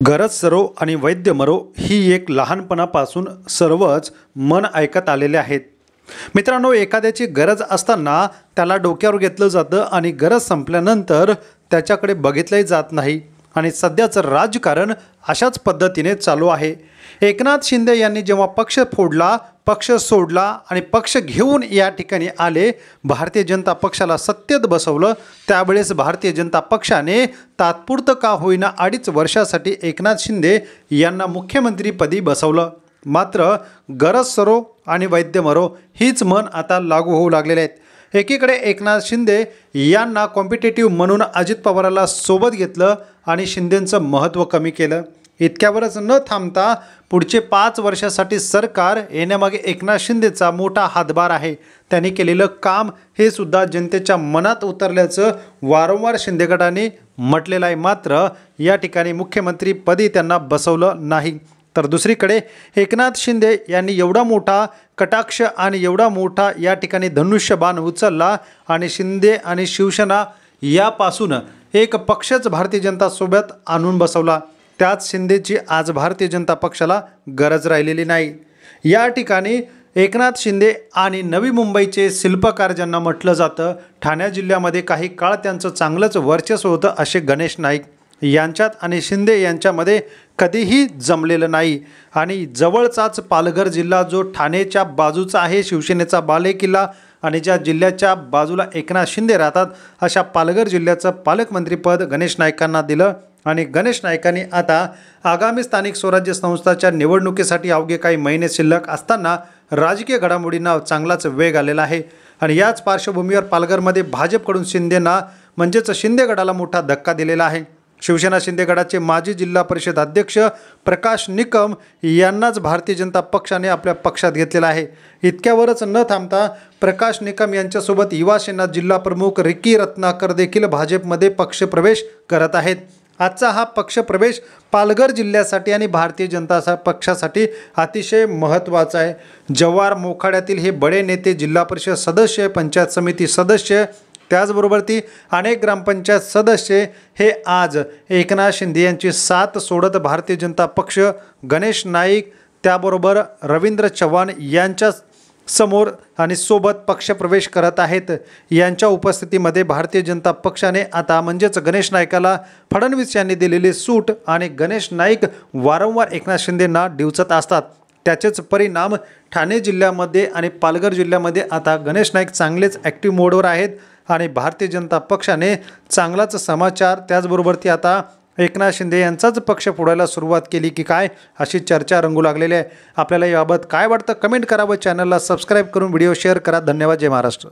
गरज सरो आणि वैद्य मरो ही एक लहानपणापासून सर्वच मन ऐकत आलेले आहेत। मित्रांनो, एखाद्याची गरज असताना त्याला डोक्यावर घेतलं जातं आणि गरज संपल्यानंतर त्याच्याकडे बघितलंही जात नाही आणि सध्याचं राजकारण अशाच पद्धतीने चालू आहे। एकनाथ शिंदे यांनी जेव्हा पक्ष फोडला, पक्ष सोडला आणि पक्ष घेऊन या ठिकाणी आले, भारतीय जनता पक्षाला सत्तेत बसवलं, त्यावेळेस भारतीय जनता पक्षाने तात्पुरतं का होईना 2.5 वर्षासाठी एकनाथ शिंदे यांना मुख्यमंत्रीपदी बसवलं। मात्र गरज सरो आणि वैद्य मरो हीच म्हण आता लागू होऊ लागलेले आहेत। एकीकडे एकनाथ शिंदे यांना कॉम्पिटेटिव्ह म्हणून अजित पवाराला सोबत घेतलं आणि शिंदेंचं महत्त्व कमी केलं। इतक्यावरच न थांबता पुढचे 5 वर्षासाठी सरकार येण्यामागे एकनाथ शिंदेचा मोठा हातभार आहे। त्यांनी केलेलं काम हे सुद्धा जनतेच्या मनात उतरल्याचं वारंवार शिंदे गटाने म्हटलेलं आहे। मात्र या ठिकाणी मुख्यमंत्रीपदी त्यांना बसवलं नाही। तर दुसरीकडे एकनाथ शिंदे यांनी एवढा मोठा कटाक्ष आणि एवढा मोठा या ठिकाणी धनुष्यबाण उचलला आणि शिंदे आणि शिवसेना यापासून एक पक्षच भारतीय जनता सोबत आणून बसवला। त्याच शिंदेची आज भारतीय जनता पक्षाला गरज राहिलेली नाही। या ठिकाणी एकनाथ शिंदे आणि नवी मुंबईचे शिल्पकार ज्यांना म्हटलं जातं, ठाणे जिल्ह्यामध्ये काही काळ त्यांचं चांगलंच वर्चस्व होतं असे गणेश नाईक यांच्यात आणि शिंदे यांच्यामध्ये कधीही जमलेलं नाही। आणि जवळचाच पालघर जिल्हा जो ठाणेच्या बाजूचा आहे, शिवसेनेचा बालेकिल्ला, आणि ज्या जिल्ह्याच्या बाजूला एकनाथ शिंदे राहतात, अशा पालघर जिल्ह्याचं पालकमंत्रीपद गणेश नाईकांना दिलं। आणि गणेश नाईकांनी आता आगामी स्थानिक स्वराज्य संस्थांच्या निवडणुकीसाठी अवघे काही महिने शिल्लक असताना राजकीय घडामोडींना चांगलाच वेग आलेला आहे। आणि याच पार्श्वभूमीवर पालघरमध्ये भाजपकडून शिंदेंना म्हणजेच शिंदे गटाला मोठा धक्का दिलेला आहे। शिवसेना शिंदे गटाचे माजी जिल्हा परिषद अध्यक्ष प्रकाश निकम यांनाच भारतीय जनता पक्षाने आपल्या पक्षात घेतलेला आहे। इतक्यावरच न थांबता प्रकाश निकम यांच्यासोबत युवा सेना जिल्हा प्रमुख रिकी रत्नाकर देखील भाजपमध्ये पक्षप्रवेश करत आहेत। आजचा हा पक्षप्रवेश पालघर जिल्ह्यासाठी आणि भारतीय जनता पक्षासाठी अतिशय महत्त्वाचा आहे। जव्हार मोखाड्यातील हे बडे नेते, जिल्हा परिषद सदस्य, पंचायत समिती सदस्य, त्याचबरोबर ती अनेक ग्रामपंचायत सदस्य हे आज एकनाथ शिंदे यांची साथ सोडत भारतीय जनता पक्ष, गणेश नाईक त्याबरोबर रवींद्र चव्हाण यांच्या समोर आणि सोबत पक्षप्रवेश करत आहेत। यांच्या उपस्थितीमध्ये भारतीय जनता पक्षाने आता म्हणजेच गणेश नाईकाला फडणवीस यांनी दिलेली सूट आणि गणेश नाईक वारंवार एकनाथ शिंदेंना डिवचत असतात, त्याचेच परिणाम ठाणे जिल्ह्यामध्ये आणि पालघर जिल्ह्यामध्ये आता गणेश नाईक चांगलेच ॲक्टिव्ह मोडवर आहेत आणि भारतीय जनता पक्षाने चांगलाच समाचार, त्याचबरोबर ती आता एकनाथ शिंदे यांचाच पक्ष फोडायला सुरुवात केली की काय अशी चर्चा रंगू लागलेली आहे। आपल्याला याबाबत काय वाटतं कमेंट करा व चॅनलला सबस्क्राईब करून व्हिडिओ शेअर करा। धन्यवाद। जय महाराष्ट्र।